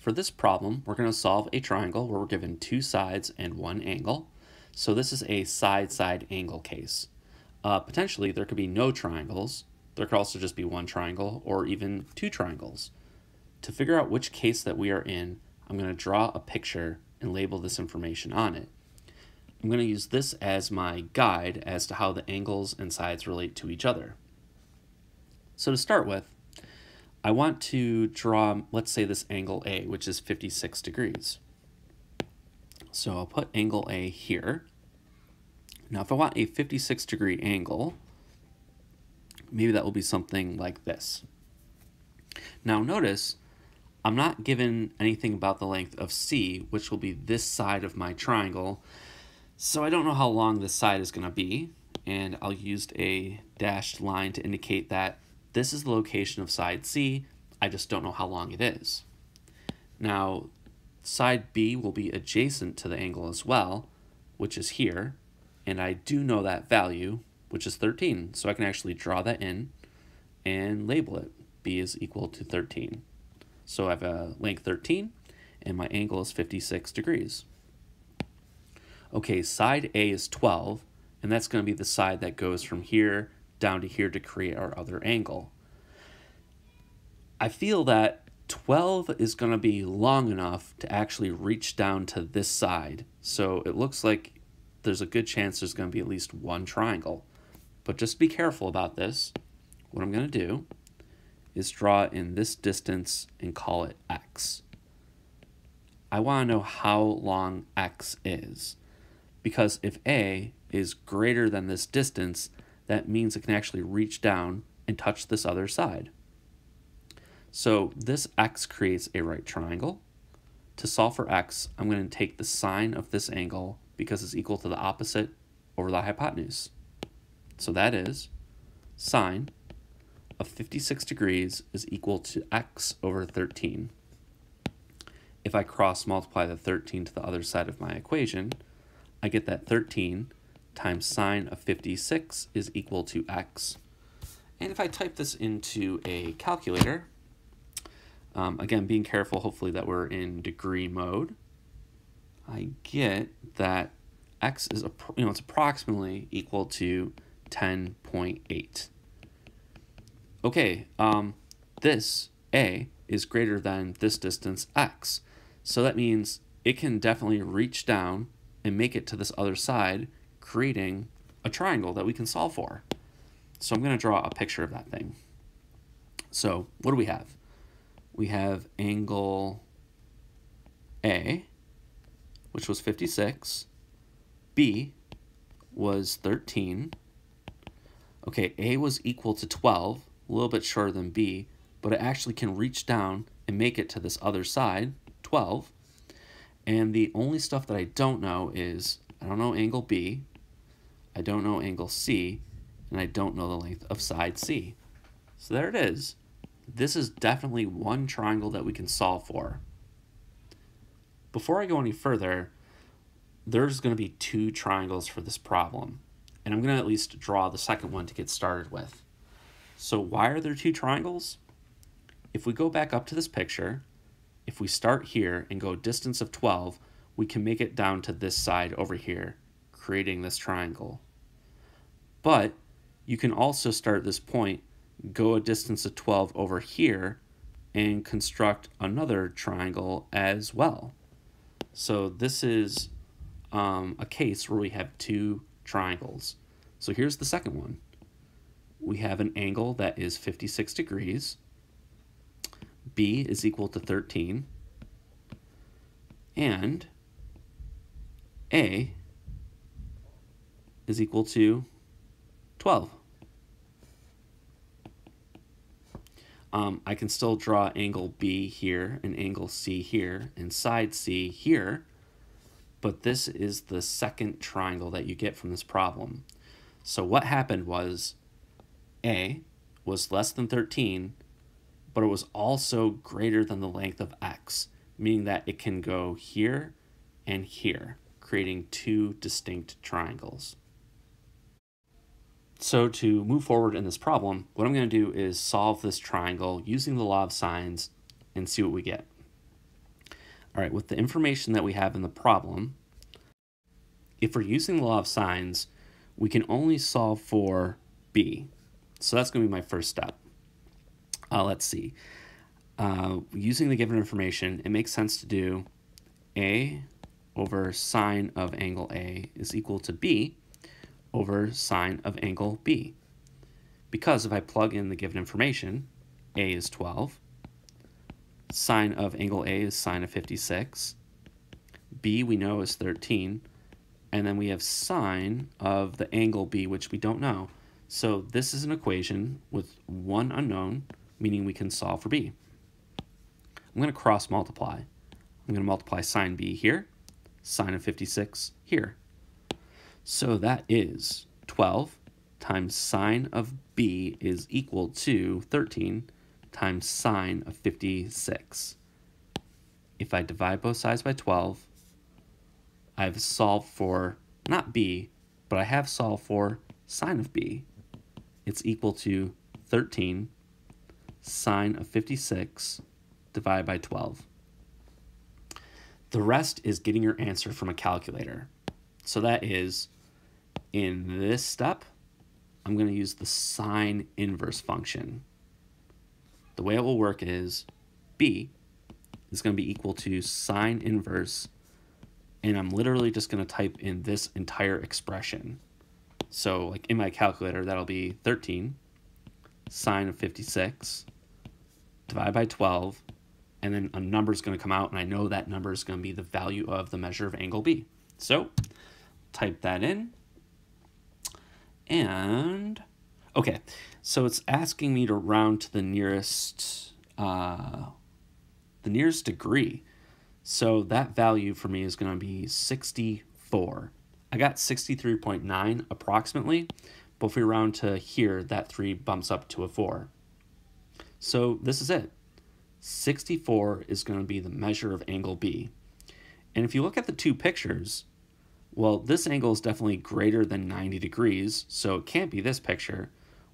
For this problem, we're going to solve a triangle where we're given two sides and one angle. So this is a side-side angle case. Potentially, there could be no triangles. There could also just be one triangle or even two triangles. To figure out which case that we are in, I'm going to draw a picture and label this information on it. I'm going to use this as my guide as to how the angles and sides relate to each other. So to start with, I want to draw, let's say, this angle A, which is 56 degrees. So I'll put angle A here. Now, if I want a 56-degree angle, maybe that will be something like this. Now, notice I'm not given anything about the length of C, which will be this side of my triangle. So I don't know how long this side is going to be, and I'll use a dashed line to indicate that this is the location of side C. I just don't know how long it is. Now, side B will be adjacent to the angle as well, which is here, and I do know that value, which is 13. So I can actually draw that in and label it. B is equal to 13. So I have a length 13, and my angle is 56 degrees. Okay, side A is 12, and that's going to be the side that goes from here down to here to create our other angle. I feel that 12 is going to be long enough to actually reach down to this side. So it looks like there's a good chance there's going to be at least one triangle. But just be careful about this. What I'm going to do is draw in this distance and call it X. I want to know how long X is, because if A is greater than this distance, that means it can actually reach down and touch this other side. So this X creates a right triangle. To solve for X, I'm going to take the sine of this angle because it's equal to the opposite over the hypotenuse. So that is sine of 56 degrees is equal to X over 13. If I cross multiply the 13 to the other side of my equation, I get that 13 times sine of 56 is equal to X. And if I type this into a calculator, again, being careful hopefully that we're in degree mode, I get that X is it's approximately equal to 10.8. Okay, this A is greater than this distance X. So that means it can definitely reach down and make it to this other side, creating a triangle that we can solve for. So I'm going to draw a picture of that thing. So what do we have? We have angle A, which was 56. B was 13. Okay, A was equal to 12, a little bit shorter than B, but it actually can reach down and make it to this other side, 12. And the only stuff that I don't know is, I don't know angle B, I don't know angle C, and I don't know the length of side C. So there it is. This is definitely one triangle that we can solve for. Before I go any further, there's going to be two triangles for this problem, and I'm going to at least draw the second one to get started with. So why are there two triangles? If we go back up to this picture, if we start here and go distance of 12, we can make it down to this side over here, creating this triangle. But you can also start this point, go a distance of 12 over here, and construct another triangle as well. So this is a case where we have two triangles. So here's the second one. We have an angle that is 56 degrees. B is equal to 13. And A is equal to 12. I can still draw angle B here and angle C here and side C here, but this is the second triangle that you get from this problem. So what happened was A was less than 13, but it was also greater than the length of X, meaning that it can go here and here, creating two distinct triangles. So to move forward in this problem, what I'm going to do is solve this triangle using the law of sines and see what we get. All right, with the information that we have in the problem, if we're using the law of sines, we can only solve for b. So that's going to be my first step. Let's see. Using the given information, it makes sense to do a over sine of angle A is equal to b over sine of angle B. Because if I plug in the given information, A is 12, sine of angle A is sine of 56, B we know is 13, and then we have sine of the angle B, which we don't know. So this is an equation with one unknown, meaning we can solve for B. I'm going to cross multiply. I'm going to multiply sine B here, sine of 56 here. So that is 12 times sine of B is equal to 13 times sine of 56. If I divide both sides by 12, I've solved for not B, but I have solved for sine of B. It's equal to 13 sine of 56 divided by 12. The rest is getting your answer from a calculator. So that is, in this step, I'm going to use the sine inverse function. The way it will work is B is going to be equal to sine inverse, and I'm literally just going to type in this entire expression. So like in my calculator, that'll be 13 sine of 56 divided by 12, and then a number is going to come out, and I know that number is going to be the value of the measure of angle B. So type that in. And okay, so it's asking me to round to the nearest degree. So that value for me is going to be 64. I got 63.9 approximately, but if we round to here, that 3 bumps up to a 4. So this is it. 64 is going to be the measure of angle B. And if you look at the two pictures, well, this angle is definitely greater than 90 degrees, so it can't be this picture.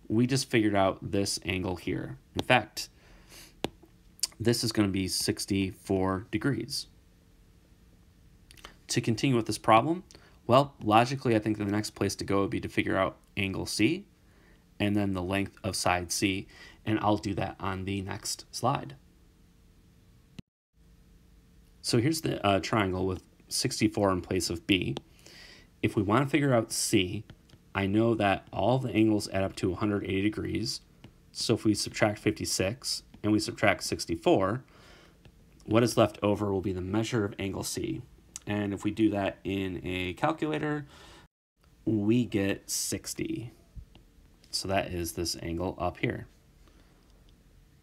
We just figured out this angle here. In fact, this is going to be 64 degrees. To continue with this problem, well, logically, I think the next place to go would be to figure out angle C, and then the length of side C, and I'll do that on the next slide. So here's the triangle with 64 in place of B. If we want to figure out C, I know that all the angles add up to 180 degrees. So if we subtract 56 and we subtract 64, what is left over will be the measure of angle C. And if we do that in a calculator, we get 60. So that is this angle up here.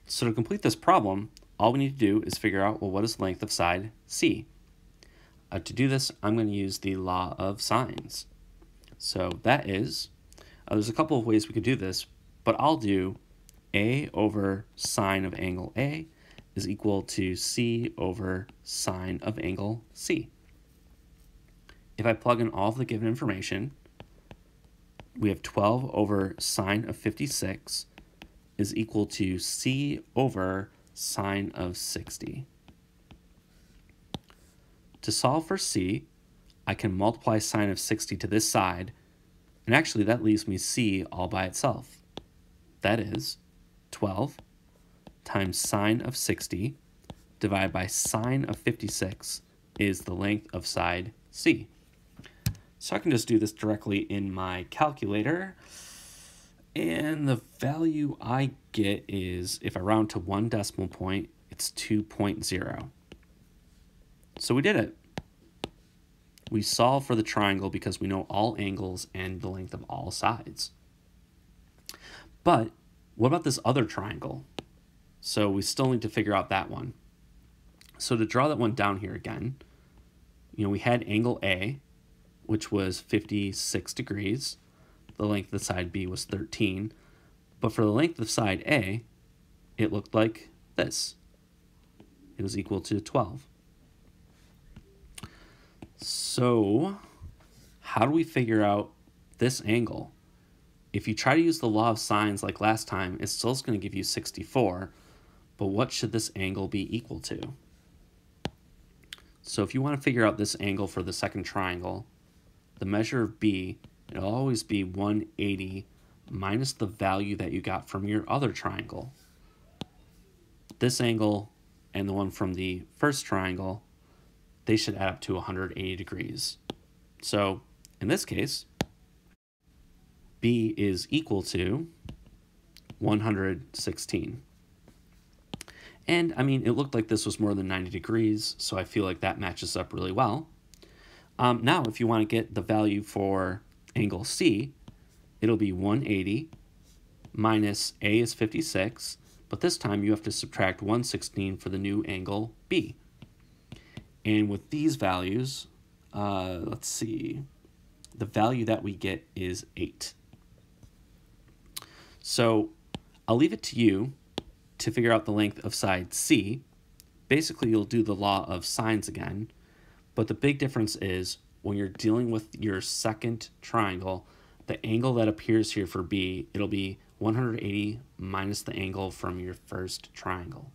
So to complete this problem, all we need to do is figure out, well, what is the length of side C? To do this, I'm going to use the law of sines. So that is, there's a couple of ways we could do this, but I'll do A over sine of angle A is equal to C over sine of angle C. If I plug in all of the given information, we have 12 over sine of 56 is equal to C over sine of 60. To solve for C, I can multiply sine of 60 to this side, and actually that leaves me C all by itself. That is 12 times sine of 60 divided by sine of 56 is the length of side C. So I can just do this directly in my calculator, and the value I get is, if I round to 1 decimal point, it's 2.0. So we did it. We solve for the triangle because we know all angles and the length of all sides. But what about this other triangle? So we still need to figure out that one. So to draw that one down here again, we had angle A, which was 56 degrees. The length of the side B was 13. But for the length of side A, it looked like this. It was equal to 12. So how do we figure out this angle? If you try to use the law of sines like last time, it's still going to give you 64, but what should this angle be equal to? So if you want to figure out this angle for the second triangle, the measure of B, it'll always be 180 minus the value that you got from your other triangle. This angle and the one from the first triangle, they should add up to 180 degrees. So in this case, B is equal to 116. And I mean, it looked like this was more than 90 degrees, so I feel like that matches up really well. Now, if you want to get the value for angle C, it'll be 180 minus A is 56, but this time you have to subtract 116 for the new angle B. And with these values, let's see, the value that we get is 8. So I'll leave it to you to figure out the length of side C. Basically, you'll do the law of sines again, but the big difference is when you're dealing with your second triangle, the angle that appears here for B, it'll be 180 minus the angle from your first triangle.